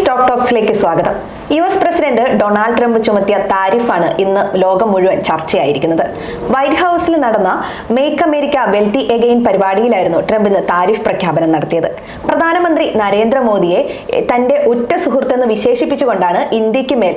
Stock ടോക്സിലേക്ക് സ്വാഗതം. US president Donald Trump ചുമത്തിയ താരിഫാണ് ഇന്ന് ലോകം മുഴുവൻ ചർച്ചയായിരിക്കുന്നത്. വൈറ്റ് ഹൗസിൽ നടന്ന മേക്ക് അമേരിക്ക വെൽത്തി എഗെയിൻ പരിപാടിയിലായിരുന്നു ട്രംപ് ഇന്ന് താരിഫ് പ്രഖ്യാപനം നടത്തിയത്. പ്രധാനമന്ത്രി നരേന്ദ്രമോദിയെ തന്റെ ഉറ്റ സുഹൃത്തെന്ന് വിശേഷിപ്പിച്ചുകൊണ്ടാണ് ഇന്ത്യക്ക് മേൽ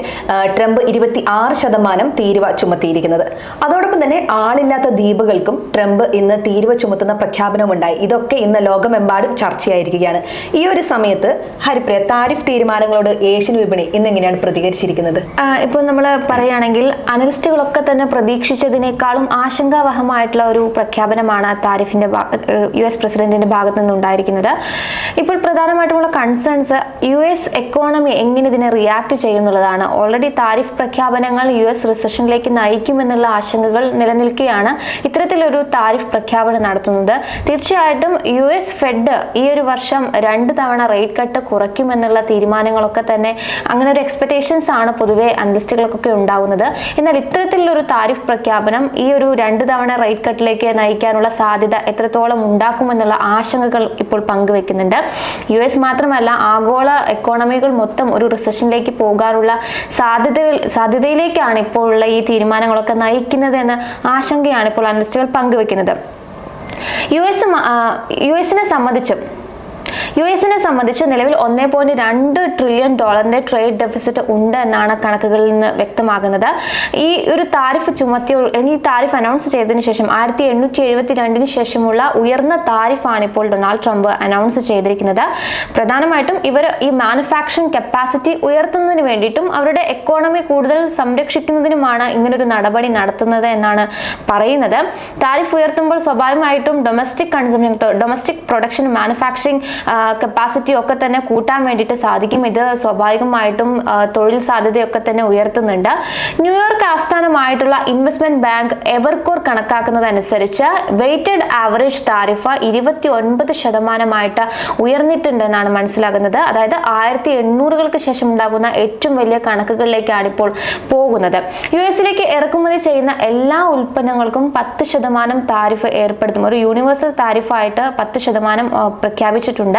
ട്രംപ് 26% തീരുവ ചുമത്തിയിരിക്കുന്നത്. അതോടൊപ്പം തന്നെ ആളില്ലാത്ത ദ്വീപുകൾക്കും ട്രംപ് ഇന്ന് തീരുവ ചുമത്തുന്ന പ്രഖ്യാപനമുണ്ടായി. ഇതൊക്കെ ഇന്ന് ലോകമെമ്പാടും ചർച്ചയായിരിക്കുകയാണ്. ഈ ഒരു സമയത്ത് ഹരിപ്രിയ, താരിഫ് തീരുമാനങ്ങളോട് ഏഷ്യൻ വിപണി ഇന്ന് എങ്ങനെയാണ് പ്രതികരിച്ചിരിക്കുന്നത്? ഇപ്പോൾ നമ്മൾ പറയുകയാണെങ്കിൽ അനലിസ്റ്റുകളൊക്കെ തന്നെ പ്രതീക്ഷിച്ചതിനേക്കാളും ആശങ്കാവഹമായിട്ടുള്ള ഒരു പ്രഖ്യാപനമാണ് താരിഫിന്റെ US പ്രസിഡന്റിന്റെ ഭാഗത്തു നിന്നുണ്ടായിരിക്കുന്നത്. ഇപ്പോൾ പ്രധാനമായിട്ടുമുള്ള കൺസേൺസ് US എക്കോണമി എങ്ങനെ ഇതിനെ റിയാക്ട് ചെയ്യുന്നുള്ളതാണ്. ഓൾറെഡി താരിഫ് പ്രഖ്യാപനങ്ങൾ US റിസഷനിലേക്ക് നയിക്കുമെന്നുള്ള ആശങ്കകൾ നിലനിൽക്കുകയാണ് ഇത്തരത്തിലൊരു താരിഫ് പ്രഖ്യാപനം നടത്തുന്നത്. തീർച്ചയായിട്ടും US ഫെഡ് ഈ ഒരു വർഷം 2 തവണ റേറ്റ് കട്ട് കുറയ്ക്കുമെന്നുള്ള തീരുമാനങ്ങളൊക്കെ തന്നെ അങ്ങനെ ഒരു എക്സ്പെക്ടേഷൻസ് ആണ് പൊതുവെ അനലിസ്റ്റുകൾക്കൊക്കെ ഉണ്ടാകുന്നത്. എന്നാൽ ഇത്തരത്തിലൊരു താരിഫ് പ്രഖ്യാപനം ഈ ഒരു 2 തവണ റേറ്റ് കട്ടിലേക്ക് നയിക്കാനുള്ള സാധ്യത എത്രത്തോളം ഉണ്ടാക്കുമെന്നുള്ള ആശങ്കകൾ ഇപ്പോൾ പങ്കുവെക്കുന്നുണ്ട്. US മാത്രമല്ല, ആഗോള എക്കോണമികൾ മൊത്തം ഒരു റിസഷനിലേക്ക് പോകാനുള്ള സാധ്യതയിലേക്കാണ് ഇപ്പോൾ ഉള്ള ഈ തീരുമാനങ്ങളൊക്കെ നയിക്കുന്നത് എന്ന ആശങ്കയാണ് ഇപ്പോൾ അനലിസ്റ്റുകൾ പങ്കുവെക്കുന്നത്. യുഎസിനെ സംബന്ധിച്ച് നിലവിൽ $1.2 ട്രില്യൺ ട്രേഡ് ഡെഫിസിറ്റ് ഉണ്ട് എന്നാണ് കണക്കുകളിൽ നിന്ന് വ്യക്തമാകുന്നത്. ഈ ഒരു താരിഫ് താരിഫ് അനൗൺസ് ചെയ്തതിനു ശേഷം 1872 ശേഷമുള്ള ഉയർന്ന താരിഫാണ് ഇപ്പോൾ ഡൊണാൾഡ് ട്രംപ് അനൗൺസ് ചെയ്തിരിക്കുന്നത്. പ്രധാനമായിട്ടും ഇവർ ഈ മാനുഫാക്ചറിംഗ് കപ്പാസിറ്റി ഉയർത്തുന്നതിന് വേണ്ടിയിട്ടും അവരുടെ എക്കോണമി കൂടുതൽ സംരക്ഷിക്കുന്നതിനുമാണ് ഇങ്ങനൊരു നടപടി നടത്തുന്നത് എന്നാണ് പറയുന്നത്. താരിഫ് ഉയർത്തുമ്പോൾ സ്വാഭാവികമായിട്ടും ഡൊമസ്റ്റിക് പ്രൊഡക്ഷൻ, മാനുഫാക്ചറിംഗ് കപ്പാസിറ്റി ഒക്കെ തന്നെ കൂട്ടാൻ വേണ്ടിയിട്ട് സാധിക്കും. ഇത് സ്വാഭാവികമായിട്ടും തൊഴിൽ സാധ്യതയൊക്കെ തന്നെ ഉയർത്തുന്നുണ്ട്. ന്യൂയോർക്ക് ആസ്ഥാനമായിട്ടുള്ള ഇൻവെസ്റ്റ്മെന്റ് ബാങ്ക് എവർകോർ കണക്കാക്കുന്നതനുസരിച്ച് വെയ്റ്റഡ് ആവറേജ് താരിഫ് 29% ഉയർന്നിട്ടുണ്ടെന്നാണ് മനസ്സിലാകുന്നത്. അതായത് 1800-കൾക്ക് ശേഷം ഉണ്ടാകുന്ന ഏറ്റവും വലിയ കണക്കുകളിലേക്കാണ് ഇപ്പോൾ പോകുന്നത്. US-ലേക്ക് ഇറക്കുമതി ചെയ്യുന്ന എല്ലാ ഉൽപ്പന്നങ്ങൾക്കും 10% താരിഫ് ഏർപ്പെടുത്തും. ഒരു യൂണിവേഴ്സൽ താരിഫായിട്ട് 10% പ്രഖ്യാപിച്ചിട്ടുണ്ട്.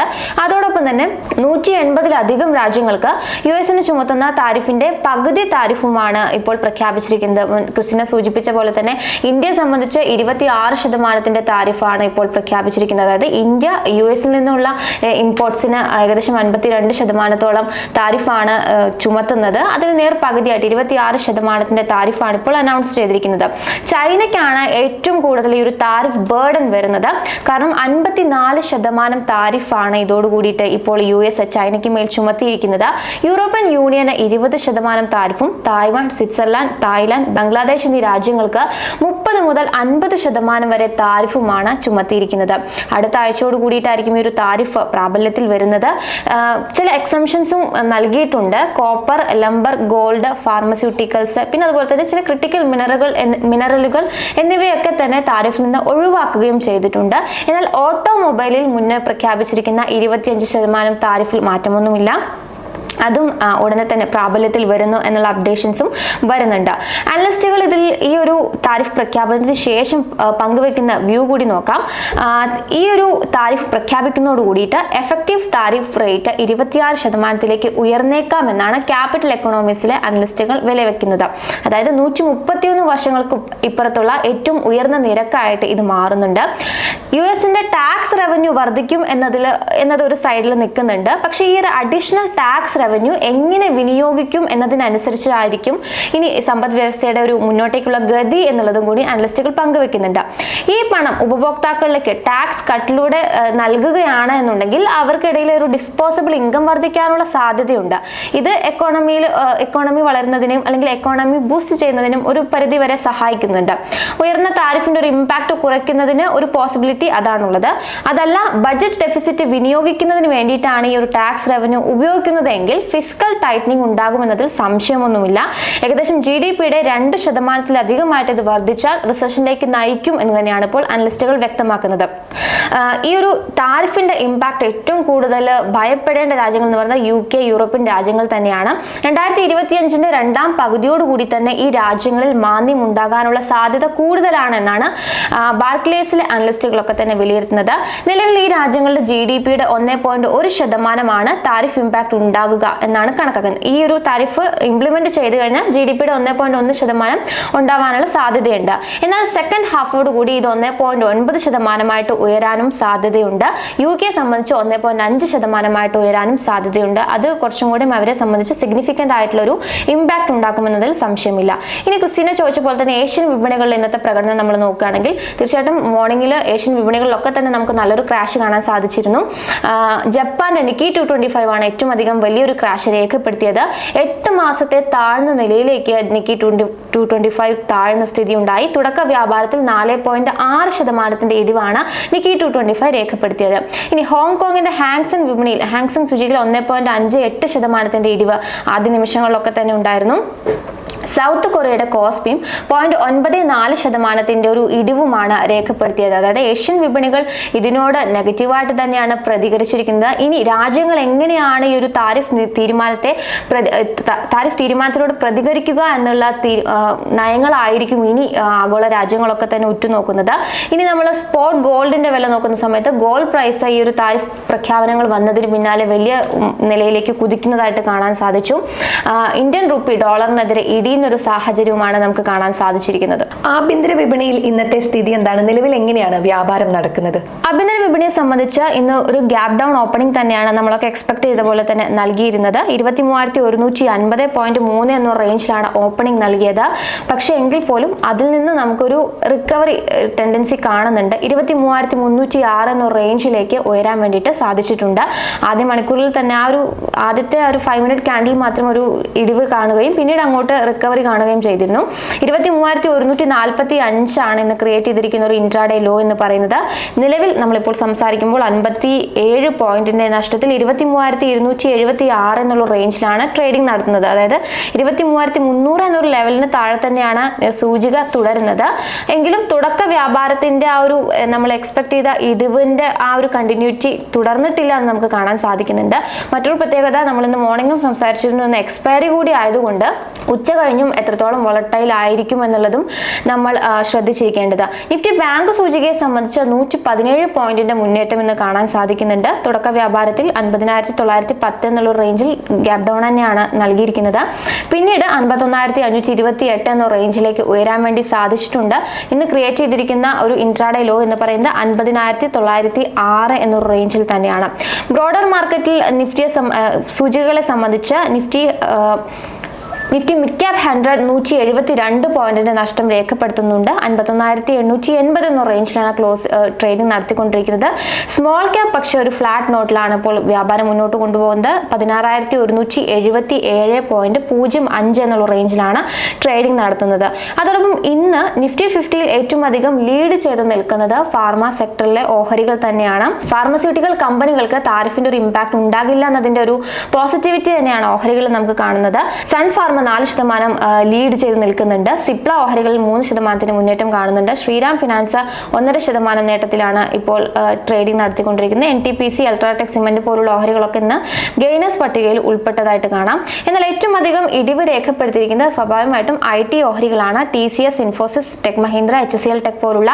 അതോടൊപ്പം തന്നെ 180-ലധികം രാജ്യങ്ങൾക്ക് US-ന് ചുമത്തുന്ന താരിഫിന്റെ പകുതി താരിഫുമാണ് ഇപ്പോൾ പ്രഖ്യാപിച്ചിരിക്കുന്നത്. ക്രിസ്റ്റിന സൂചിപ്പിച്ച പോലെ തന്നെ ഇന്ത്യയെ സംബന്ധിച്ച് 26% താരിഫാണ് ഇപ്പോൾ പ്രഖ്യാപിച്ചിരിക്കുന്നത്. അതായത് ഇന്ത്യ US-ൽ നിന്നുള്ള ഇമ്പോർട്ട്സിന് ഏകദേശം 52% താരിഫാണ് ചുമത്തുന്നത്. അതിന് നേർ പകുതിയായിട്ട് 26% താരിഫാണ് ഇപ്പോൾ അനൗൺസ് ചെയ്തിരിക്കുന്നത്. ചൈനയ്ക്കാണ് ഏറ്റവും കൂടുതൽ ഈ ഒരു താരിഫ് ബേർഡൻ വരുന്നത്. കാരണം 54% താരിഫാണ് ഇതോടുകൂടിയിട്ട് ഇപ്പോൾ US ചൈനയ്ക്ക് മേൽ ചുമത്തിയിരിക്കുന്നത്. യൂറോപ്യൻ യൂണിയന് 20% താരിഫും തായ്വാൻ, സ്വിറ്റ്സർലാൻഡ്, തായ്ലാൻഡ്, ബംഗ്ലാദേശ് എന്നീ രാജ്യങ്ങൾക്ക് 30 മുതൽ 50% വരെ താരിഫുമാണ് ചുമത്തിയിരിക്കുന്നത്. അടുത്ത ആഴ്ചയോട് കൂടിയിട്ടായിരിക്കും ഈ ഒരു താരിഫ് പ്രാബല്യത്തിൽ വരുന്നത്. ചില എക്സംഷൻസും നൽകിയിട്ടുണ്ട്. കോപ്പർ, ലംബർ, ഗോൾഡ്, ഫാർമസ്യൂട്ടിക്കൽസ്, പിന്നെ അതുപോലെ തന്നെ ചില ക്രിട്ടിക്കൽ മിനറലുകൾ എന്നിവയൊക്കെ തന്നെ താരിഫിൽ നിന്ന് ഒഴിവാക്കുകയും ചെയ്തിട്ടുണ്ട്. എന്നാൽ ഓട്ടോമൊബൈലിൽ മുന്നേ പ്രഖ്യാപിച്ചിരിക്കുന്ന 25% താരിഫിൽ മാറ്റമൊന്നുമില്ല. അതും ഉടനെ തന്നെ പ്രാബല്യത്തിൽ വരുന്നു എന്നുള്ള അപ്ഡേഷൻസും വരുന്നുണ്ട്. അനലിസ്റ്റുകൾ ഇതിൽ ഈ ഒരു താരിഫ് പ്രഖ്യാപനത്തിന് ശേഷം പങ്കുവെക്കുന്ന വ്യൂ കൂടി നോക്കാം. ഈ ഒരു താരിഫ് പ്രഖ്യാപിക്കുന്നതോട് കൂടിയിട്ട് എഫക്റ്റീവ് താരിഫ് റേറ്റ് 26%-ലേക്ക് ഉയർന്നേക്കാം എന്നാണ് ക്യാപിറ്റൽ എക്കണോമിക്സിലെ അനലിസ്റ്റുകൾ വിലവെക്കുന്നത്. അതായത് 131 വർഷങ്ങൾക്ക് ഇപ്പുറത്തുള്ള ഏറ്റവും ഉയർന്ന നിരക്കായിട്ട് ഇത് മാറുന്നുണ്ട്. US-ന്റെ ടാക്സ് റവന്യൂ വർദ്ധിക്കും എന്നതൊരു സൈഡിൽ നിൽക്കുന്നുണ്ട്. പക്ഷേ ഈ ഒരു അഡീഷണൽ ടാക്സ് റവന്യൂ എങ്ങനെ വിനിയോഗിക്കും എന്നതിനനുസരിച്ചായിരിക്കും ഇനി സമ്പദ് വ്യവസ്ഥയുടെ ഒരു മുന്നോട്ടേക്കുള്ള ഗതി എന്നുള്ളതും കൂടി അനലിസ്റ്റുകൾ പങ്കുവെക്കുന്നുണ്ട്. ഈ പണം ഉപഭോക്താക്കളിലേക്ക് ടാക്സ് കട്ടിലൂടെ നൽകുകയാണ് എന്നുണ്ടെങ്കിൽ അവർക്കിടയിൽ ഒരു ഡിസ്പോസബിൾ ഇൻകം വർദ്ധിക്കാനുള്ള സാധ്യതയുണ്ട്. ഇത് എക്കോണമി വളരുന്നതിനും അല്ലെങ്കിൽ എക്കോണമി ബൂസ്റ്റ് ചെയ്യുന്നതിനും ഒരു പരിധി വരെ സഹായിക്കുന്നുണ്ട്. ഉയർന്ന താരിഫിന്റെ ഒരു ഇമ്പാക്ട് കുറയ്ക്കുന്നതിന് ഒരു പോസിബിലിറ്റി അതാണുള്ളത്. അതല്ല, ബഡ്ജറ്റ് ഡെഫിസിറ്റ് വിനിയോഗിക്കുന്നതിന് വേണ്ടിയിട്ടാണ് ഈ ഒരു ടാക്സ് റവന്യൂ ഉപയോഗിക്കുന്നതെങ്കിൽ ഫിസ്ക്കൽ ടൈറ്റനിങ് ഉണ്ടാകുമെന്നതിൽ സംശയമൊന്നുമില്ല. ഏകദേശം GDP-യുടെ 2%-ലധികമായിട്ട് ഇത് വർദ്ധിച്ചാൽ റിസഷനിലേക്ക് നയിക്കും എന്ന് തന്നെയാണ് ഇപ്പോൾ അനലിസ്റ്റുകൾ വ്യക്തമാക്കുന്നത്. ഈ ഒരു താരിഫിന്റെ ഇമ്പാക്ട് ഏറ്റവും കൂടുതൽ ഭയപ്പെടേണ്ട രാജ്യങ്ങൾ എന്ന് പറയുന്നത് UK, യൂറോപ്യൻ രാജ്യങ്ങൾ തന്നെയാണ്. 2025-ന്റെ രണ്ടാം പകുതിയോടുകൂടി തന്നെ ഈ രാജ്യങ്ങളിൽ മാന്ദ്യം ഉണ്ടാകാനുള്ള സാധ്യത കൂടുതലാണ് എന്നാണ് ബാർക്ലേസിലെ അനലിസ്റ്റുകളൊക്കെ തന്നെ വിലയിരുത്തുന്നത്. നിലവിൽ ഈ രാജ്യങ്ങളുടെ GDP-യുടെ 1.1% താരിഫ് ഇമ്പാക്ട് ഉണ്ടാകുക ആവുക എന്നാണ് കണക്കാക്കുന്നത്. ഈ ഒരു താരിഫ് ഇംപ്ലിമെന്റ് ചെയ്ത് കഴിഞ്ഞാൽ GDP 1.1% ഉണ്ടാവാനുള്ള സാധ്യതയുണ്ട്. എന്നാൽ സെക്കൻഡ് ഹാഫോട് കൂടി ഇത് 1.9% ഉയരാനും സാധ്യതയുണ്ട്. UK സംബന്ധിച്ച് 1.5% ഉയരാനും സാധ്യതയുണ്ട്. അത് കുറച്ചും കൂടി അവരെ സംബന്ധിച്ച് സിഗ്നിഫിക്കന്റ് ആയിട്ടുള്ള ഒരു ഇമ്പാക്ട് ഉണ്ടാക്കുമെന്നതിൽ സംശയമില്ല. ഇനി ക്രിസ്റ്റീന ചോദിച്ച പോലെ തന്നെ ഏഷ്യൻ വിപണികളിൽ ഇന്നത്തെ പ്രകടനം നമ്മൾ നോക്കുകയാണെങ്കിൽ തീർച്ചയായിട്ടും മോർണിംഗിൽ ഏഷ്യൻ വിപണികളിലൊക്കെ തന്നെ നമുക്ക് നല്ലൊരു ക്രാഷ് കാണാൻ സാധിച്ചിരുന്നു. ജപ്പാന്റെ നിക്കി 225 ആണ് ഏറ്റവും അധികം വലിയൊരു ക്രാഷ് രേഖപ്പെടുത്തിയത്. 8 മാസത്തെ താഴ്ന്ന നിലയിലേക്ക് നിക്കി 225 താഴ്ന്ന സ്ഥിതി ഉണ്ടായി. തുടക്ക വ്യാപാരത്തിൽ 4.6% ഇടിവാണ് നിക്കി 225 രേഖപ്പെടുത്തിയത്. ഇനി ഹോങ്കോങ്ങിന്റെ ഹാങ്സെങ് വിപണിയിൽ ഹാങ്സെങ് സൂചികയിൽ 1.58% ഇടിവ് ആദ്യ നിമിഷങ്ങളിലൊക്കെ തന്നെ ഉണ്ടായിരുന്നു. സൗത്ത് കൊറിയയുടെ കോസ്പിയും 0.94% ഒരു ഇടിവുമാണ് രേഖപ്പെടുത്തിയത്. അതായത് ഏഷ്യൻ വിപണികൾ ഇതിനോട് നെഗറ്റീവായിട്ട് തന്നെയാണ് പ്രതികരിച്ചിരിക്കുന്നത്. ഇനി രാജ്യങ്ങൾ എങ്ങനെയാണ് ഈ ഒരു താരിഫ് തീരുമാനത്തിനോട് പ്രതികരിക്കുക എന്നുള്ള നയങ്ങളായിരിക്കും ഇനി ആഗോള രാജ്യങ്ങളൊക്കെ തന്നെ ഉറ്റുനോക്കുന്നത്. ഇനി നമ്മൾ സ്പോട്ട് ഗോൾഡിന്റെ വില നോക്കുന്ന സമയത്ത് ഗോൾഡ് പ്രൈസ് ഈ ഒരു താരിഫ് പ്രഖ്യാപനങ്ങൾ വന്നതിന് പിന്നാലെ വലിയ നിലയിലേക്ക് കുതിക്കുന്നതായിട്ട് കാണാൻ സാധിച്ചു. ഇന്ത്യൻ റുപ്പി ഡോളറിനെതിരെ ഇടിയുന്നൊരു സാഹചര്യവുമാണ് നമുക്ക് കാണാൻ സാധിച്ചിരിക്കുന്നത്. ആഭ്യന്തര വിപണിയിൽ ഇന്നത്തെ സ്ഥിതി എന്താണ്? നിലവിൽ എങ്ങനെയാണ് വ്യാപാരം നടക്കുന്നത്? ആഭ്യന്തര വിപണിയെ സംബന്ധിച്ച് ഇന്ന് ഒരു ഗ്യാപ് ഡൗൺ ഓപ്പണിംഗ് തന്നെയാണ് നമ്മളൊക്കെ എക്സ്പെക്ട് ചെയ്ത പോലെ തന്നെ നൽകിയിരുന്നത്. 23,150.3 എന്ന റേഞ്ചിലാണ് ഓപ്പണിംഗ് നൽകിയത്. പക്ഷേ എങ്കിൽ പോലും അതിൽ നിന്ന് നമുക്കൊരു റിക്കവറി ടെൻഡൻസി കാണുന്നുണ്ട്. 23,306 എന്ന റേഞ്ചിലേക്ക് ഉയരാൻ വേണ്ടിയിട്ട് സാധിച്ചിട്ടുണ്ട്. ആദ്യ മണിക്കൂറിൽ തന്നെ ആദ്യത്തെ 5 മിനിറ്റ് ക്യാൻഡിൽ മാത്രം ഒരു ഇടിവ് കാണുകയും പിന്നീട് അങ്ങോട്ട് റിക്കവറി കാണുകയും ചെയ്തിരുന്നു. 23,145 ആണ് ഇന്ന് ക്രിയേറ്റ് ചെയ്തിരിക്കുന്ന ഒരു ഇൻട്രാഡേ ലോ എന്ന് പറയുന്നത്. നിലവിൽ നമ്മളിപ്പോൾ സംസാരിക്കുമ്പോൾ 57 പോയിന്റിന്റെ നഷ്ടത്തിൽ 23,276 എന്നുള്ള റേഞ്ചിലാണ് ട്രേഡിംഗ് നടത്തുന്നത്. അതായത് 23,300 എന്നൊരു ലെവലിന് താഴെ തന്നെയാണ് സൂചിക തുടരുന്നത്. എങ്കിലും തുടക്ക വ്യാപാരത്തിന്റെ നമ്മൾ എക്സ്പെക്ട് ചെയ്ത ഇടിവിന്റെ ഒരു കണ്ടിന്യൂറ്റി തുടർന്നിട്ടില്ല എന്ന് നമുക്ക് കാണാൻ സാധിക്കുന്നുണ്ട്. മറ്റൊരു പ്രത്യേകത നമ്മൾ ഇന്ന് മോർണിംഗും സംസാരിച്ചിരുന്നു, എക്സ്പയറി കൂടി ആയതുകൊണ്ട് ഉച്ച കഴിഞ്ഞും എത്രത്തോളം വോളട്ടൈൽ ആയിരിക്കും എന്നുള്ളതും നമ്മൾ ശ്രദ്ധിച്ചിരിക്കേണ്ടത്. നിഫ്റ്റി ബാങ്ക് സൂചികയെ സംബന്ധിച്ച് 117 പോയിന്റിന്റെ മുന്നേറ്റം ഇന്ന് കാണാൻ സാധിക്കുന്നുണ്ട്. തുടക്ക വ്യാപാരത്തിൽ 50,910 എന്നുള്ള റേഞ്ചിൽ ഗ്യാപ് ഡൗൺ തന്നെയാണ് നൽകിയിരിക്കുന്നത്. പിന്നീട് 51,528 എന്ന റേഞ്ചിലേക്ക് ഉയരാൻ വേണ്ടി സാധിച്ചിട്ടുണ്ട്. ഇന്ന് ക്രിയേറ്റ് ചെയ്തിരിക്കുന്ന ഒരു ഇൻട്രാഡേ ലോ എന്ന് പറയുന്നത് 50,906 എന്നൊരു റേഞ്ചിൽ തന്നെയാണ്. ബ്രോഡർ മാർക്കറ്റിൽ സൂചികകളെ സംബന്ധിച്ച് നിഫ്റ്റി മിഡ് ക്യാപ് 100 172 പോയിന്റിന്റെ നഷ്ടം രേഖപ്പെടുത്തുന്നുണ്ട്. 51,880 എന്ന റേഞ്ചിലാണ് ട്രേഡിംഗ് നടത്തിക്കൊണ്ടിരിക്കുന്നത്. സ്മോൾ ക്യാപ് പക്ഷേ ഒരു ഫ്ലാറ്റ് നോട്ടിലാണ് ഇപ്പോൾ വ്യാപാരം മുന്നോട്ട് കൊണ്ടുപോകുന്നത്. 16,177.05 എന്നുള്ള റേഞ്ചിലാണ് ട്രേഡിംഗ് നടത്തുന്നത്. അതോടൊപ്പം ഇന്ന് നിഫ്റ്റി 50യിൽ ഏറ്റവും അധികം ലീഡ് ചെയ്ത് നിൽക്കുന്നത് ഫാർമ സെക്ടറിലെ ഓഹരികൾ തന്നെയാണ്. ഫാർമസ്യൂട്ടിക്കൽ കമ്പനികൾക്ക് താരിഫിന്റെ ഒരു ഇമ്പാക്ട് ഉണ്ടാകില്ല എന്നതിന്റെ ഒരു പോസിറ്റിവിറ്റി തന്നെയാണ് ഓഹരികളിൽ നമുക്ക് കാണുന്നത്. സൺ ഫാർമ 4% ലീഡ് ചെയ്ത് നിൽക്കുന്നുണ്ട്. സിപ്ല ഓഹരികളിൽ 3% മുന്നേറ്റം കാണുന്നുണ്ട്. ശ്രീറാം ഫിനാൻസ് 1.5% നേട്ടത്തിലാണ് ഇപ്പോൾ ട്രേഡിംഗ് നടത്തിക്കൊണ്ടിരിക്കുന്നത്. NTPC, അൾട്രാടെക് സിമന്റ് പോലുള്ള ഓഹരികളൊക്കെ ഇന്ന് ഗെയിനേഴ്സ് പട്ടികയിൽ ഉൾപ്പെട്ടതായിട്ട് കാണാം. എന്നാൽ ഏറ്റവും അധികം ഇടിവ് രേഖപ്പെടുത്തിയിരിക്കുന്നത് സ്വാഭാവികമായിട്ടും IT ഓഹരികളാണ്. TCS, Infosys, tech Mahindra, HCL tech പോലുള്ള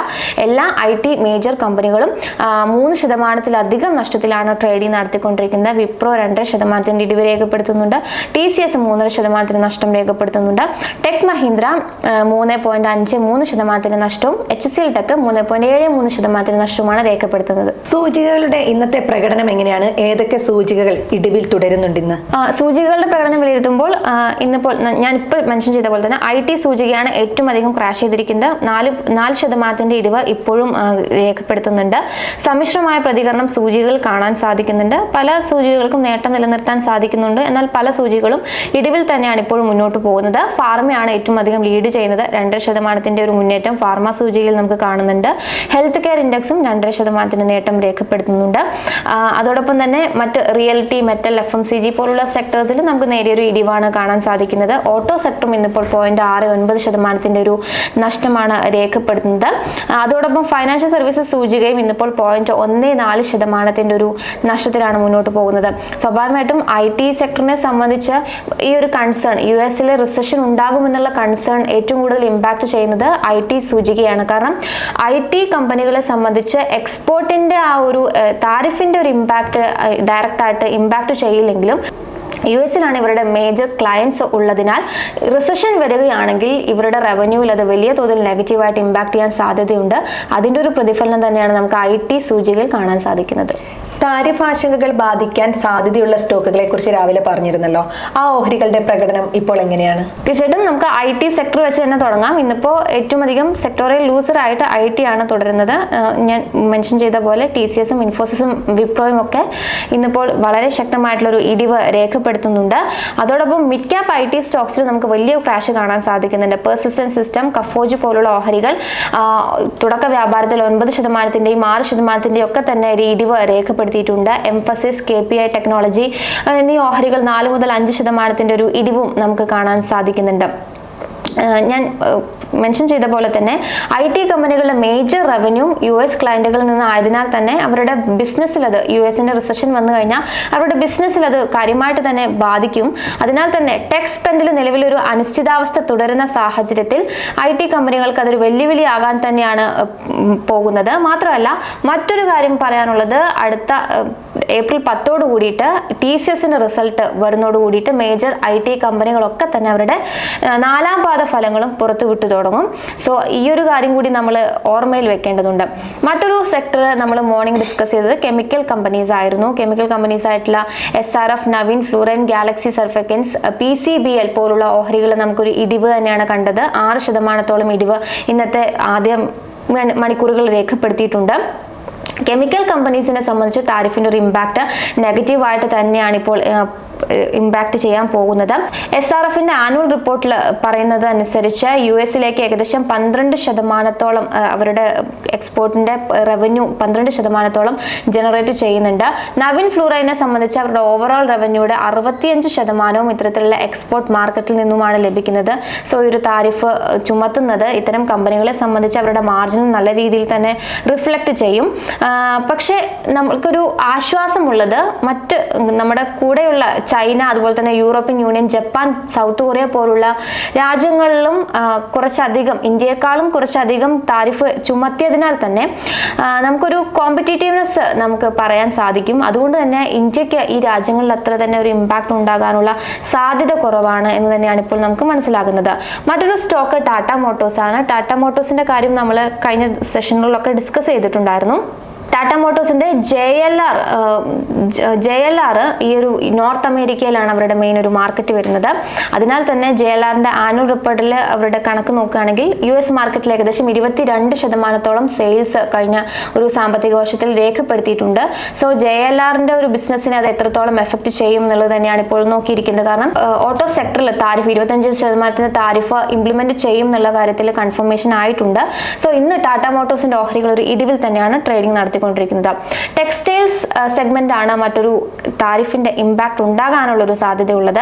എല്ലാ IT മേജർ കമ്പനികളും 3%-ലധികം നഷ്ടത്തിലാണ് ട്രേഡിംഗ് നടത്തിക്കൊണ്ടിരിക്കുന്നത്. വിപ്രോ 2.5% ഇടിവ് രേഖപ്പെടുത്തുന്നുണ്ട്. TCS 3% നഷ്ടം രേഖപ്പെടുത്തുന്നുണ്ട്. ടെക് മഹീന്ദ്ര 3.53% നഷ്ടവും HCL ടെക് 3.73% നഷ്ടവുമാണ് രേഖപ്പെടുത്തുന്നത്. സൂചികകളുടെ ഇന്നത്തെ പ്രകടനം എങ്ങനെയാണ്? ഏതൊക്കെ സൂചികകൾ ഇടിവിൽ തുടരുന്നുണ്ട് ഇന്ന്? സൂചികകളുടെ പ്രകടനം വിലയിരുത്തുമ്പോൾ ഇന്നിപ്പോൾ ഞാനിപ്പോൾ മെൻഷൻ ചെയ്ത പോലെ തന്നെ IT സൂചികയാണ് ഏറ്റവും അധികം ക്രാഷ് ചെയ്തിരിക്കുന്നത്. 4% ഇടിവ് ഇപ്പോഴും രേഖപ്പെടുത്തുന്നുണ്ട്. സമ്മിശ്രമായ പ്രതികരണം സൂചികകൾ കാണാൻ സാധിക്കുന്നുണ്ട്. പല സൂചികകൾക്കും നേട്ടം നിലനിർത്താൻ സാധിക്കുന്നുണ്ട്. എന്നാൽ പല സൂചികകളും ഇടിവിൽ തന്നെയാണ് ഇപ്പോഴും മുന്നോട്ട് പോകുന്നത്. ഫാർമയാണ് ഏറ്റവും അധികം ലീഡ് ചെയ്യുന്നത്. 2% ഒരു മുന്നേറ്റം ഫാർമ സൂചികയിൽ നമുക്ക് കാണുന്നുണ്ട്. ഹെൽത്ത് കെയർ ഇൻഡെക്സും 2% നേട്ടം രേഖപ്പെടുത്തുന്നുണ്ട്. അതോടൊപ്പം തന്നെ മറ്റ് റിയൽറ്റി, മെറ്റൽ, FMCG പോലുള്ള സെക്ടേഴ്സിൽ നമുക്ക് നേരിയൊരു ഇടിവാണ് കാണാൻ സാധിക്കുന്നത്. ഓട്ടോ സെക്ടറും ഇന്നിപ്പോൾ 0.69% ഒരു നഷ്ടമാണ് രേഖപ്പെടുത്തുന്നത്. അതോടൊപ്പം ഫൈനാൻഷ്യൽ സർവീസസ് സൂചികയും ഇന്നിപ്പോൾ 0.14% ഒരു നഷ്ടത്തിലാണ് മുന്നോട്ട് പോകുന്നത്. സ്വാഭാവികമായിട്ടും IT സെക്ടറിനെ സംബന്ധിച്ച് ഈ ഒരു കൺസേൺ, US-ലെ റിസഷൻ ഉണ്ടാകുമെന്നുള്ള കൺസേൺ ഏറ്റവും കൂടുതൽ ഇമ്പാക്ട് ചെയ്യുന്നത് IT സൂചികയാണ്. കാരണം IT കമ്പനികളെ സംബന്ധിച്ച് എക്സ്പോർട്ടിന്റെ ആ ഒരു താരിഫിന്റെ ഒരു ഇമ്പാക്ട് ഡയറക്റ്റ് ആയിട്ട് ഇമ്പാക്ട് ചെയ്യില്ലെങ്കിലും US-ലാണ് ഇവരുടെ മേജർ ക്ലയൻസ് ഉള്ളതിനാൽ റിസഷൻ വരികയാണെങ്കിൽ ഇവരുടെ റവന്യൂവിൽ അത് വലിയ തോതിൽ നെഗറ്റീവായിട്ട് ഇമ്പാക്ട് ചെയ്യാൻ സാധ്യതയുണ്ട്. അതിൻ്റെ ഒരു പ്രതിഫലനം തന്നെയാണ് നമുക്ക് IT സൂചികയിൽ കാണാൻ സാധിക്കുന്നത്. താരിഫ് ആശങ്കകൾ ബാധിക്കാൻ സാധ്യതയുള്ള സ്റ്റോക്കുകളെ കുറിച്ച് രാവിലെ പറഞ്ഞിരുന്നല്ലോ. ആ ഓഹരികളുടെ പ്രകടനം ഇപ്പോൾ എങ്ങനെയാണ്? തീർച്ചയായിട്ടും നമുക്ക് IT സെക്ടർ വെച്ച് തന്നെ തുടങ്ങാം. ഇന്നിപ്പോൾ ഏറ്റവും അധികം സെക്ടോറിയൽ ലൂസറായിട്ട് IT ആണ് തുടരുന്നത്. ഞാൻ മെൻഷൻ ചെയ്ത പോലെ TCS-ഉം ഇൻഫോസിസും വിപ്രോയും ഒക്കെ ഇന്നിപ്പോൾ വളരെ ശക്തമായിട്ടുള്ളൊരു ഇടിവ് രേഖപ്പെടുത്തുന്നുണ്ട്. അതോടൊപ്പം മിഡ് ക്യാപ്പ് IT സ്റ്റോക്സിൽ നമുക്ക് വലിയ ക്രാഷ് കാണാൻ സാധിക്കുന്നുണ്ട്. പെർസിസ്റ്റന്റ് സിസ്റ്റം, കഫോജ് പോലുള്ള ഓഹരികൾ തുടക്ക വ്യാപാരത്തിൽ 9%-ന്റെയും 6%-ന്റെയും ഒക്കെ തന്നെ ഒരു ഇടിവ് രേഖപ്പെടുത്തിയിട്ടുണ്ട്. എംഫസിസ്, KPI ടെക്നോളജി എന്നീ ഓഹരികൾ 4 മുതൽ 5%-ന്റെ ഒരു ഇടിവും നമുക്ക് കാണാൻ സാധിക്കുന്നുണ്ട്. ഞാൻ മെൻഷൻ ചെയ്ത പോലെ തന്നെ IT കമ്പനികളുടെ മേജർ റവന്യൂ US ക്ലയന്റുകളിൽ നിന്ന് ആയതിനാൽ തന്നെ അവരുടെ ബിസിനസ്സിൽ അത് US-ന്റെ റിസഷൻ വന്നു കഴിഞ്ഞാൽ അവരുടെ ബിസിനസ്സിൽ അത് കാര്യമായിട്ട് തന്നെ ബാധിക്കും. അതിനാൽ തന്നെ ടെക് സ്പെൻഡിൽ നിലവിലൊരു അനിശ്ചിതാവസ്ഥ തുടരുന്ന സാഹചര്യത്തിൽ IT കമ്പനികൾക്ക് അതൊരു വെല്ലുവിളിയാകാൻ തന്നെയാണ് പോകുന്നത്. മാത്രമല്ല മറ്റൊരു കാര്യം പറയാനുള്ളത്, അടുത്ത ഏപ്രിൽ 10 കൂടിയിട്ട് TCS-ന്റെ റിസൾട്ട് വരുന്നതോട് കൂടിയിട്ട് മേജർ IT കമ്പനികളൊക്കെ തന്നെ അവരുടെ 4ാം പാദ ഫലങ്ങളും പുറത്തുവിട്ടു തുടങ്ങും. സോ ഈ ഒരു കാര്യം കൂടി നമ്മൾ ഓർമ്മയിൽ വെക്കേണ്ടതുണ്ട്. മറ്റൊരു സെക്ടർ നമ്മൾ മോർണിംഗ് ഡിസ്കസ് ചെയ്തത് കെമിക്കൽ കമ്പനീസ് ആയിരുന്നു. കെമിക്കൽ കമ്പനീസ് ആയിട്ടുള്ള SRF, Navin Fluorine, Galaxy Surfactants, PCBL പോലുള്ള ഓഹരികൾ നമുക്കൊരു ഇടിവ് തന്നെയാണ് കണ്ടത്. 6%-ഓളം ഇടിവ് ഇന്നത്തെ ആദ്യ മണിക്കൂറുകൾ രേഖപ്പെടുത്തിയിട്ടുണ്ട്. കെമിക്കൽ കമ്പനീസിനെ സംബന്ധിച്ച് താരിഫിന്റെ ഒരു ഇമ്പാക്ട് നെഗറ്റീവായിട്ട് തന്നെയാണ് ഇപ്പോൾ ഇമ്പാക്ട് ചെയ്യാൻ പോകുന്നത്. SRF-ന്റെ ആനുവൽ റിപ്പോർട്ടിൽ പറയുന്നത് അനുസരിച്ച് US-ലേക്ക് ഏകദേശം 12%-ഓളം അവരുടെ എക്സ്പോർട്ടിന്റെ റവന്യൂ 12%-ഓളം ജനറേറ്റ് ചെയ്യുന്നുണ്ട്. നവീൻ ഫ്ലൂറൈനെ സംബന്ധിച്ച് അവരുടെ ഓവറോൾ റവന്യൂയുടെ 65%-വും ഇത്തരത്തിലുള്ള എക്സ്പോർട്ട് മാർക്കറ്റിൽ നിന്നുമാണ് ലഭിക്കുന്നത്. സോ ഈ ഒരു താരിഫ് ചുമത്തുന്നത് ഇത്തരം കമ്പനികളെ സംബന്ധിച്ച് അവരുടെ മാർജിൻ നല്ല രീതിയിൽ തന്നെ റിഫ്ലക്ട് ചെയ്യും. പക്ഷേ നമ്മൾക്കൊരു ആശ്വാസമുള്ളത് മറ്റ് നമ്മുടെ കൂടെയുള്ള ചൈന, അതുപോലെ തന്നെ European union, Japan, south Korea പോലുള്ള രാജ്യങ്ങളിലും കുറച്ചധികം ഇന്ത്യയെക്കാളും കുറച്ചധികം താരിഫ് ചുമത്തിയതിനാൽ തന്നെ നമുക്കൊരു കോമ്പറ്റീറ്റീവ്നെസ് നമുക്ക് പറയാൻ സാധിക്കും. അതുകൊണ്ട് തന്നെ ഇന്ത്യക്ക് ഈ രാജ്യങ്ങളിൽ അത്ര തന്നെ ഒരു ഇമ്പാക്ട് ഉണ്ടാകാനുള്ള സാധ്യത കുറവാണ് എന്ന് തന്നെയാണ് ഇപ്പോൾ നമുക്ക് മനസ്സിലാകുന്നത്. മറ്റൊരു സ്റ്റോക്ക് ടാറ്റ മോട്ടോഴ്സ് ആണ്. ടാറ്റ മോട്ടോഴ്സിന്റെ കാര്യം നമ്മൾ കഴിഞ്ഞ സെഷനുകളിലൊക്കെ ഡിസ്കസ് ചെയ്തിട്ടുണ്ടായിരുന്നു. ടാറ്റ മോട്ടോഴ്സിന്റെ JLR ഈ ഒരു നോർത്ത് അമേരിക്കയിലാണ് അവരുടെ മെയിൻ ഒരു മാർക്കറ്റ് വരുന്നത്. അതിനാൽ തന്നെ JLR-ന്റെ ആനുവൽ റിപ്പോർട്ടിൽ അവരുടെ കണക്ക് നോക്കുകയാണെങ്കിൽ US മാർക്കറ്റിൽ ഏകദേശം 22%-ഓളം സെയിൽസ് കഴിഞ്ഞ ഒരു സാമ്പത്തിക വർഷത്തിൽ രേഖപ്പെടുത്തിയിട്ടുണ്ട്. സോ JLR-ന്റെ ഒരു ബിസിനസ്സിനെ അത് എത്രത്തോളം എഫക്ട് ചെയ്യും എന്നുള്ളത് തന്നെയാണ് ഇപ്പോൾ നോക്കിയിരിക്കുന്നത്. കാരണം ഓട്ടോ സെക്ടറിൽ താരിഫ് 25% താരിഫ് ഇംപ്ലിമെന്റ് ചെയ്യും എന്നുള്ള കാര്യത്തിൽ കൺഫർമേഷൻ ആയിട്ടുണ്ട്. സോ ഇന്ന് ടാറ്റ മോട്ടോഴ്സിന്റെ ഓഹരികൾ ഒരു ഇടിവിൽ തന്നെയാണ് ട്രേഡിംഗ് നടത്തിക്കൊണ്ടിരിക്കുന്നത്. ടെക്സ്റ്റൈൽസ് സെഗ്മെന്റ് ആണ് മറ്റൊരു താരിഫിന്റെ ഇമ്പാക്ട് ഉണ്ടാകാനുള്ള ഒരു സാധ്യതയുള്ളത്.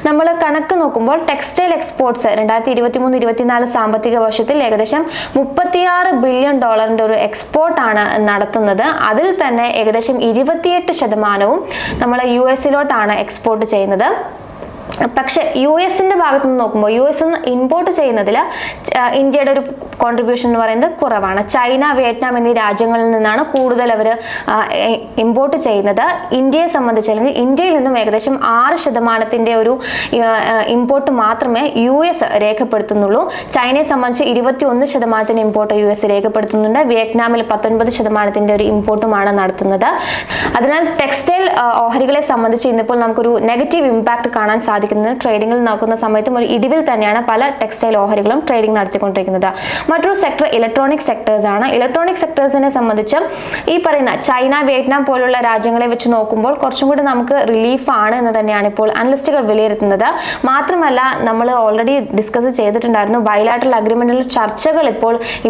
നമ്മൾ കണക്ക് നോക്കുമ്പോൾ ടെക്സ്റ്റൈൽ എക്സ്പോർട്സ് 2023-24 സാമ്പത്തിക വർഷത്തിൽ ഏകദേശം $36 ബില്യൺ ഒരു എക്സ്പോർട്ടാണ് നടത്തുന്നത്. അതിൽ തന്നെ ഏകദേശം 28%-വും നമ്മൾ US-ലോട്ടാണ് എക്സ്പോർട്ട് ചെയ്യുന്നത്. പക്ഷെ US-ന്റെ ഭാഗത്ത് നിന്ന് നോക്കുമ്പോൾ US-ൽ നിന്ന് ഇമ്പോർട്ട് ചെയ്യുന്നതിൽ ഇന്ത്യയുടെ ഒരു കോൺട്രിബ്യൂഷൻ എന്ന് പറയുന്നത് കുറവാണ്. ചൈന, വിയറ്റ്നാം എന്നീ രാജ്യങ്ങളിൽ നിന്നാണ് കൂടുതൽ അവർ ഇമ്പോർട്ട് ചെയ്യുന്നത്. ഇന്ത്യയെ സംബന്ധിച്ച് അല്ലെങ്കിൽ ഇന്ത്യയിൽ നിന്നും ഏകദേശം 6%-ന്റെ ഒരു ഇമ്പോർട്ട് മാത്രമേ US രേഖപ്പെടുത്തുന്നുള്ളൂ. ചൈനയെ സംബന്ധിച്ച് 21%-ന്റെ ഇമ്പോർട്ട് US രേഖപ്പെടുത്തുന്നുണ്ട്. വിയറ്റ്നാമിൽ 19%-ന്റെ ഒരു ഇമ്പോർട്ടുമാണ് നടത്തുന്നത്. അതിനാൽ ടെക്സ്റ്റൈൽ ഓഹരികളെ സംബന്ധിച്ച് ഇന്നിപ്പോൾ നമുക്കൊരു നെഗറ്റീവ് ഇമ്പാക്ട് കാണാൻ സാധിക്കുന്നത്. ട്രേഡിംഗിൽ നോക്കുന്ന സമയത്തും ഒരു ഇടിവിൽ തന്നെയാണ് പല ടെക്സ്റ്റൈൽ ഓഹരികളും ട്രേഡിംഗ് നടത്തിക്കൊണ്ടിരിക്കുന്നത്. മറ്റൊരു സെക്ടർ ഇലക്ട്രോണിക് സെക്ടേഴ്സ് ആണ്. ഇലക്ട്രോണിക് സെക്ടേഴ്സിനെ സംബന്ധിച്ച് ഈ പറയുന്ന ചൈന, വിയറ്റ്നാം പോലുള്ള രാജ്യങ്ങളെ വെച്ച് നോക്കുമ്പോൾ കുറച്ചും കൂടി നമുക്ക് റിലീഫ് ആണ് എന്ന് തന്നെയാണ് ഇപ്പോൾ അനലിസ്റ്റുകൾ വിലയിരുത്തുന്നത്. മാത്രമല്ല നമ്മൾ ഓൾറെഡി ഡിസ്കസ് ചെയ്തിട്ടുണ്ടായിരുന്നു, ബൈലാറ്ററൽ അഗ്രിമെന്റിൽ ചർച്ചകൾ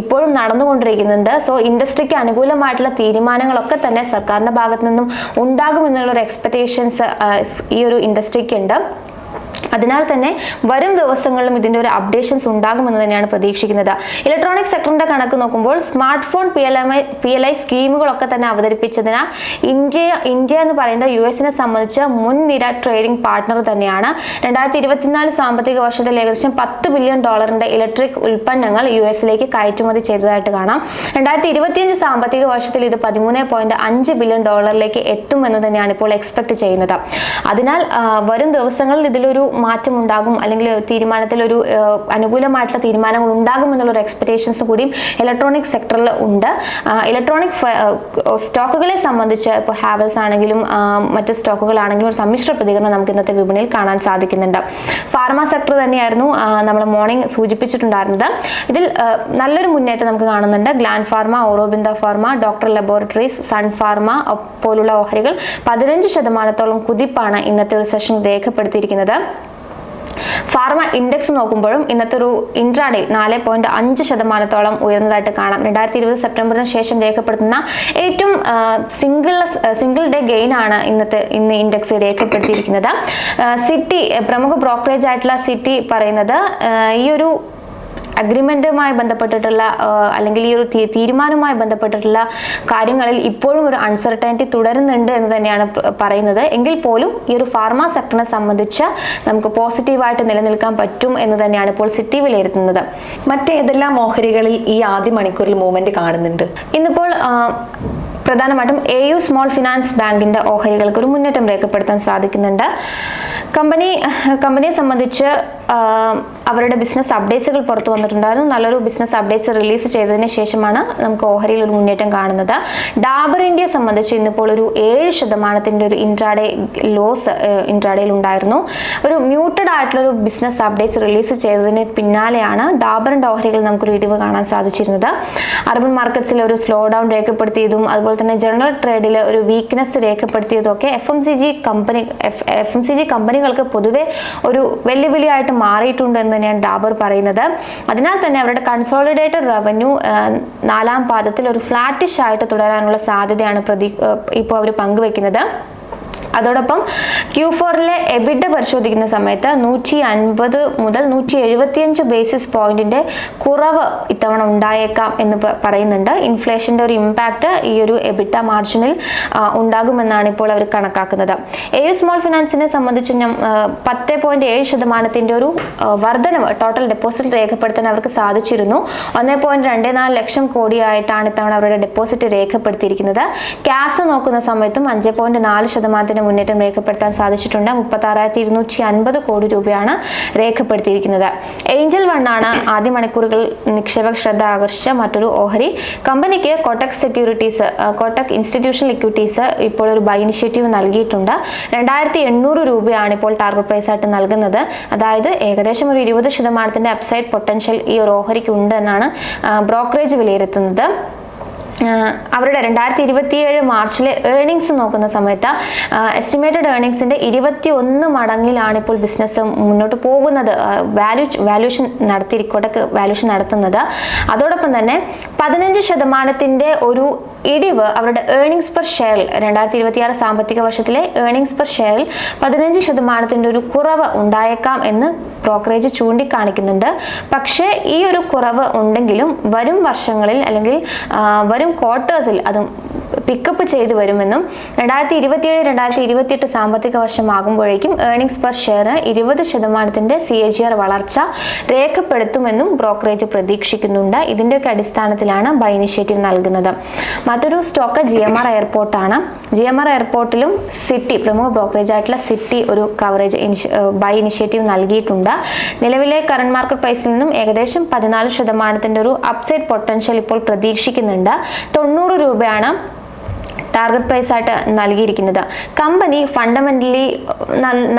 ഇപ്പോഴും നടന്നുകൊണ്ടിരിക്കുന്നുണ്ട്. സോ ഇൻഡസ്ട്രിക്ക് അനുകൂലമായിട്ടുള്ള തീരുമാനങ്ങളൊക്കെ തന്നെ സർക്കാരിന്റെ ഭാഗത്തു നിന്നും ഉണ്ടാകുമെന്നുള്ള ഒരു എക്സ്പെക്ടേഷൻസ് ഈ ഒരു ഇൻഡസ്ട്രിക്ക് ഉണ്ട്. അതിനാൽ തന്നെ വരും ദിവസങ്ങളിലും ഇതിന്റെ ഒരു അപ്ഡേഷൻസ് ഉണ്ടാകുമെന്ന് തന്നെയാണ് പ്രതീക്ഷിക്കുന്നത്. ഇലക്ട്രോണിക് സെക്ടറിന്റെ കണക്ക് നോക്കുമ്പോൾ സ്മാർട്ട് ഫോൺ PLI സ്കീമുകളൊക്കെ തന്നെ അവതരിപ്പിച്ചതിനാൽ ഇന്ത്യ എന്ന് പറയുന്നത് US-നെ സംബന്ധിച്ച് മുൻനിര ട്രേഡിംഗ് പാർട്ട്ണർ തന്നെയാണ്. 2024 സാമ്പത്തിക വർഷത്തിൽ ഏകദേശം $10 ബില്യൺ ഇലക്ട്രിക് ഉൽപ്പന്നങ്ങൾ US-ലേക്ക് കയറ്റുമതി ചെയ്തതായിട്ട് കാണാം. 2025 സാമ്പത്തിക വർഷത്തിൽ ഇത് $13.5 ബില്യൺ എത്തുമെന്ന് തന്നെയാണ് ഇപ്പോൾ എക്സ്പെക്ട് ചെയ്യുന്നത്. അതിനാൽ വരും ദിവസങ്ങളിൽ ഇതിലൊരു മാറ്റം ഉണ്ടാകും, അല്ലെങ്കിൽ തീരുമാനത്തിൽ ഒരു അനുകൂലമായിട്ടുള്ള തീരുമാനങ്ങൾ ഉണ്ടാകുമെന്നുള്ള എക്സ്പെക്ടേഷൻസ് കൂടി ഇലക്ട്രോണിക് സെക്ടറിൽ ഉണ്ട്. ഇലക്ട്രോണിക് സ്റ്റോക്കുകളെ സംബന്ധിച്ച് ഇപ്പോൾ ഹാവൽസ് ആണെങ്കിലും മറ്റ് സ്റ്റോക്കുകളാണെങ്കിലും ഒരു സമ്മിശ്ര പ്രതികരണം നമുക്ക് ഇന്നത്തെ വിപണിയിൽ കാണാൻ സാധിക്കുന്നുണ്ട്. ഫാർമ സെക്ടർ തന്നെയായിരുന്നു നമ്മൾ മോർണിംഗ് സൂചിപ്പിച്ചിട്ടുണ്ടായിരുന്നത്. ഇതിൽ നല്ലൊരു മുന്നേറ്റം നമുക്ക് കാണുന്നുണ്ട്. Gland Pharma, Aurobindo Pharma, doctor laboratories, Sun Pharma പോലുള്ള ഓഹരികൾ 15% കുതിപ്പാണ് ഇന്നത്തെ ഒരു സെഷൻ രേഖപ്പെടുത്തിയിരിക്കുന്നത്. ഫാർമ ഇൻഡെക്സ് നോക്കുമ്പോഴും ഇന്നത്തെ ഒരു ഇൻട്രാഡേ 4.5% ഉയർന്നതായിട്ട് കാണാം. 2020 സെപ്റ്റംബറിന് ശേഷം രേഖപ്പെടുത്തുന്ന ഏറ്റവും സിംഗിൾ ഡേ ഗെയിൻ ആണ് ഇന്ന് ഇൻഡെക്സ് രേഖപ്പെടുത്തിയിരിക്കുന്നത്. സിറ്റി പ്രമുഖ ബ്രോക്കറേജ് ആയിട്ടുള്ള സിറ്റി പറയുന്നത് ഈ ഒരു അഗ്രിമെന്റുമായി ബന്ധപ്പെട്ടിട്ടുള്ള അല്ലെങ്കിൽ ഈ ഒരു തീരുമാനവുമായി ബന്ധപ്പെട്ടിട്ടുള്ള കാര്യങ്ങളിൽ ഇപ്പോഴും ഒരു അൺസർട്ടനിറ്റി തുടരുന്നുണ്ട് എന്ന് തന്നെയാണ് പറയുന്നത്. എങ്കിൽ പോലും ഈ ഒരു ഫാർമ സെക്ടറിനെ സംബന്ധിച്ച് നമുക്ക് പോസിറ്റീവായിട്ട് നിലനിൽക്കാൻ പറ്റും എന്ന് തന്നെയാണ് ഇപ്പോൾ സിറ്റി വിലയിരുത്തുന്നത്. മറ്റേതെല്ലാം ഓഹരികളിൽ ഈ ആദ്യ മണിക്കൂറിൽ മൂവ്മെന്റ് കാണുന്നുണ്ട്? ഇന്നിപ്പോൾ പ്രധാനമായിട്ടും AU സ്മോൾ ഫിനാൻസ് ബാങ്കിന്റെ ഓഹരികൾക്ക് ഒരു മുന്നേറ്റം രേഖപ്പെടുത്താൻ സാധിക്കുന്നുണ്ട്. കമ്പനിയെ സംബന്ധിച്ച് അവരുടെ ബിസിനസ് അപ്ഡേറ്റ്സുകൾ പുറത്തു വന്നിട്ടുണ്ടായിരുന്നു. നല്ലൊരു ബിസിനസ് അപ്ഡേറ്റ്സ് റിലീസ് ചെയ്തതിന് ശേഷമാണ് നമുക്ക് ഓഹരിയിൽ ഒരു മുന്നേറ്റം കാണുന്നത്. ഡാബർ ഇന്ത്യയെ സംബന്ധിച്ച് ഇന്നിപ്പോൾ ഒരു 7% ഒരു ഇൻട്രാഡേ ലോസ് ഇൻട്രാഡേയിൽ ഉണ്ടായിരുന്നു. ഒരു മ്യൂട്ടഡ് ആയിട്ടുള്ള ഒരു ബിസിനസ് അപ്ഡേറ്റ്സ് റിലീസ് ചെയ്തതിന് പിന്നാലെയാണ് ഡാബറിന്റെ ഓഹരികൾ നമുക്കൊരു ഇടിവ് കാണാൻ സാധിച്ചിരുന്നത്. അർബൻ മാർക്കറ്റ്സിൽ ഒരു സ്ലോ ഡൗൺ രേഖപ്പെടുത്തിയതും അതുപോലെ തന്നെ ജനറൽ ട്രേഡിൽ ഒരു വീക്ക്നെസ് രേഖപ്പെടുത്തിയതും ഒക്കെ FMCG കമ്പനികൾക്ക് പൊതുവെ ഒരു വെല്ലുവിളിയായിട്ട് മാറിയിട്ടുണ്ട് എന്ന് തന്നെയാണ് ഡാബർ പറയുന്നത്. അതിനാൽ തന്നെ അവരുടെ കൺസോളിഡേറ്റഡ് റവന്യൂ 4ാം പാദത്തിൽ ഒരു ഫ്ലാറ്റിഷ് ആയിട്ട് തുടരാനുള്ള സാധ്യതയാണ് ഇപ്പോൾ അവർ പങ്കുവെക്കുന്നത്. അതോടൊപ്പം Q4-ലെ എബിഡ പരിശോധിക്കുന്ന സമയത്ത് 150 മുതൽ 175 ബേസിസ് പോയിന്റിന്റെ കുറവ് ഇത്തവണ ഉണ്ടായേക്കാം എന്ന് പറയുന്നുണ്ട്. ഇൻഫ്ലേഷന്റെ ഒരു ഇമ്പാക്ട് ഈ ഒരു എബിഡ മാർജിനിൽ ഉണ്ടാകുമെന്നാണ് ഇപ്പോൾ അവർ കണക്കാക്കുന്നത്. AU സ്മോൾ ഫിനാൻസിനെ സംബന്ധിച്ച് 10.7% ഒരു വർധനവ് ടോട്ടൽ ഡെപ്പോസിറ്റ് രേഖപ്പെടുത്താൻ അവർക്ക് സാധിച്ചിരുന്നു. 1.24 ലക്ഷം കോടിയായിട്ടാണ് ഇത്തവണ അവരുടെ ഡെപ്പോസിറ്റ് രേഖപ്പെടുത്തിയിരിക്കുന്നത്. ക്യാഷ് നോക്കുന്ന സമയത്തും 5.4% മുന്നേറ്റം രേഖപ്പെടുത്താൻ സാധിച്ചിട്ടുണ്ട്. 36,250 കോടി രൂപയാണ് രേഖപ്പെടുത്തിയിരിക്കുന്നത്. ഏഞ്ചൽ വണ്ണാണ് ആദ്യ മണിക്കൂറുകൾ നിക്ഷേപക ശ്രദ്ധ ആകർഷിച്ച മറ്റൊരു ഓഹരി. കമ്പനിക്ക് കോട്ടക് ഇൻസ്റ്റിറ്റ്യൂഷണൽ ഇക്വിറ്റീസ് ഇപ്പോൾ ഒരു ബൈ ഇനിഷ്യേറ്റീവ് നൽകിയിട്ടുണ്ട്. 2,800 രൂപയാണ് ഇപ്പോൾ ടാർഗറ്റ് പ്രൈസ് ആയിട്ട് നൽകുന്നത്. അതായത് ഏകദേശം ഒരു 20% അപ്സൈഡ് പൊട്ടൻഷ്യൽ ഈ ഒരു ഓഹരിക്ക് ഉണ്ട് എന്നാണ് ബ്രോക്കറേജ് വിലയിരുത്തുന്നത്. അവരുടെ 2027 മാർച്ചിലെ ഏർണിങ്സ് നോക്കുന്ന സമയത്ത് എസ്റ്റിമേറ്റഡ് ഏർണിങ്സിന്റെ 21 മടങ്ങിലാണ് ഇപ്പോൾ ബിസിനസ് മുന്നോട്ട് പോകുന്നത്. വാല്യൂഷൻ നടത്തുന്നത്. അതോടൊപ്പം തന്നെ 15% ഒരു ഇടിവ് അവരുടെ ഏർണിങ്സ് പെർ ഷെയറിൽ 2026 സാമ്പത്തിക വർഷത്തിലെ ഏർണിങ്സ് പെർ ഷെയറിൽ 15% ഒരു കുറവ് ഉണ്ടായേക്കാം എന്ന് ബ്രോക്കറേജ് ചൂണ്ടിക്കാണിക്കുന്നുണ്ട്. പക്ഷേ ഈ ഒരു കുറവ് ഉണ്ടെങ്കിലും വരും വർഷങ്ങളിൽ അല്ലെങ്കിൽ വരും ക്വാർട്ടേഴ്സിൽ അതും പിക്കപ്പ് ചെയ്തു വരുമെന്നും 2027-2028 സാമ്പത്തിക വർഷമാകുമ്പോഴേക്കും ഏർണിങ്സ് പെർ ഷെയർ 20% CAGR വളർച്ച രേഖപ്പെടുത്തുമെന്നും ബ്രോക്കറേജ് പ്രതീക്ഷിക്കുന്നുണ്ട്. ഇതിൻ്റെയൊക്കെ അടിസ്ഥാനത്തിലാണ് ബൈ ഇനിഷ്യേറ്റീവ് നൽകുന്നത്. മറ്റൊരു സ്റ്റോക്ക് GMR എയർപോർട്ടാണ്. GMR എയർപോർട്ടിലും സിറ്റി പ്രമുഖ ബ്രോക്കറേജ് ആയിട്ടുള്ള സിറ്റി ഒരു ബൈ ഇനിഷ്യേറ്റീവ് നൽകിയിട്ടുണ്ട്. നിലവിലെ കറന്റ് മാർക്കറ്റ് പ്രൈസിൽ നിന്നും ഏകദേശം 14% ഒരു അപ്സൈഡ് പൊട്ടൻഷ്യൽ ഇപ്പോൾ പ്രതീക്ഷിക്കുന്നുണ്ട്. 90 രൂപയാണ് ടാർഗറ്റ് പ്രൈസ് ആയിട്ട് നൽകിയിരിക്കുന്നത്. കമ്പനി ഫണ്ടമെന്റലി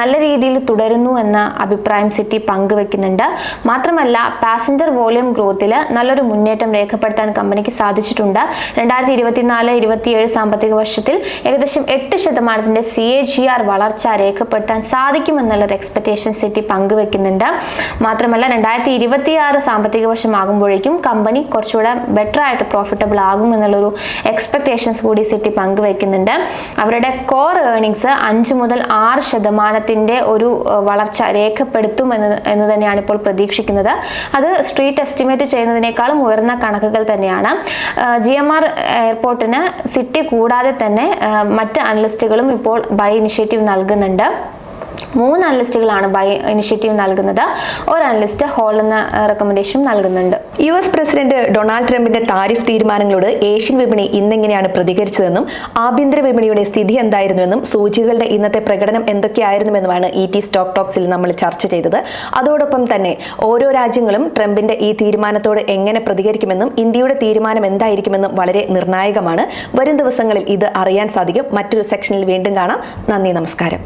നല്ല രീതിയിൽ തുടരുന്നു എന്ന അഭിപ്രായം സിറ്റി പങ്കുവെക്കുന്നുണ്ട്. മാത്രമല്ല പാസഞ്ചർ വോളിയം ഗ്രോത്തിൽ നല്ലൊരു മുന്നേറ്റം രേഖപ്പെടുത്താൻ കമ്പനിക്ക് സാധിച്ചിട്ടുണ്ട്. 2024-27 സാമ്പത്തിക വർഷത്തിൽ ഏകദേശം 8% CAGR വളർച്ച രേഖപ്പെടുത്താൻ സാധിക്കുമെന്നുള്ളൊരു എക്സ്പെക്ടേഷൻ സിറ്റി പങ്കുവെക്കുന്നുണ്ട്. മാത്രമല്ല 2026 സാമ്പത്തിക വർഷമാകുമ്പോഴേക്കും കമ്പനി കുറച്ചുകൂടെ ബെറ്റർ ആയിട്ട് പ്രോഫിറ്റബിൾ ആകുമെന്നുള്ളൊരു എക്സ്പെക്ടേഷൻസ് കൂടി സിറ്റി പങ്കുവയ്ക്കുന്നുണ്ട്. അവരുടെ കോർ ഏർണിങ്സ് 5 മുതൽ 6% ഒരു വളർച്ച രേഖപ്പെടുത്തും എന്ന് തന്നെയാണ് ഇപ്പോൾ പ്രതീക്ഷിക്കുന്നത്. അത് സ്ട്രീറ്റ് എസ്റ്റിമേറ്റ് ചെയ്യുന്നതിനേക്കാളും ഉയർന്ന കണക്കുകൾ തന്നെയാണ്. GMR എയർപോർട്ടിന് സിറ്റി കൂടാതെ തന്നെ മറ്റ് അനലിസ്റ്റുകളും ഇപ്പോൾ ബൈ ഇനിഷ്യേറ്റീവ് നൽകുന്നുണ്ട്. 3 അനലിസ്റ്റുകളാണ് ബൈ ഇനിഷ്യേറ്റീവ് നൽകുന്നത്. ഒരു അനലിസ്റ്റ് ഹോൾ എന്ന റെക്കമെൻഡേഷൻ നൽകുന്നുണ്ട്. US പ്രസിഡന്റ് ഡൊണാൾഡ് ട്രംപിന്റെ താരിഫ് തീരുമാനങ്ങളോട് ഏഷ്യൻ വിപണി ഇന്നെങ്ങനെയാണ് പ്രതികരിച്ചതെന്നും ആഭ്യന്തര വിപണിയുടെ സ്ഥിതി എന്തായിരുന്നുവെന്നും സൂചികളുടെ ഇന്നത്തെ പ്രകടനം എന്തൊക്കെയായിരുന്നുവെന്നുമാണ് ET സ്റ്റോക്ക് ടോക്സിൽ നമ്മൾ ചർച്ച ചെയ്തത്. അതോടൊപ്പം തന്നെ ഓരോ രാജ്യങ്ങളും ട്രംപിന്റെ ഈ തീരുമാനത്തോട് എങ്ങനെ പ്രതികരിക്കുമെന്നും ഇന്ത്യയുടെ തീരുമാനം എന്തായിരിക്കുമെന്നും വളരെ നിർണായകമാണ്. വരും ദിവസങ്ങളിൽ ഇത് അറിയാൻ സാധിക്കും. മറ്റൊരു സെക്ഷനിൽ വീണ്ടും കാണാം. നന്ദി, നമസ്കാരം.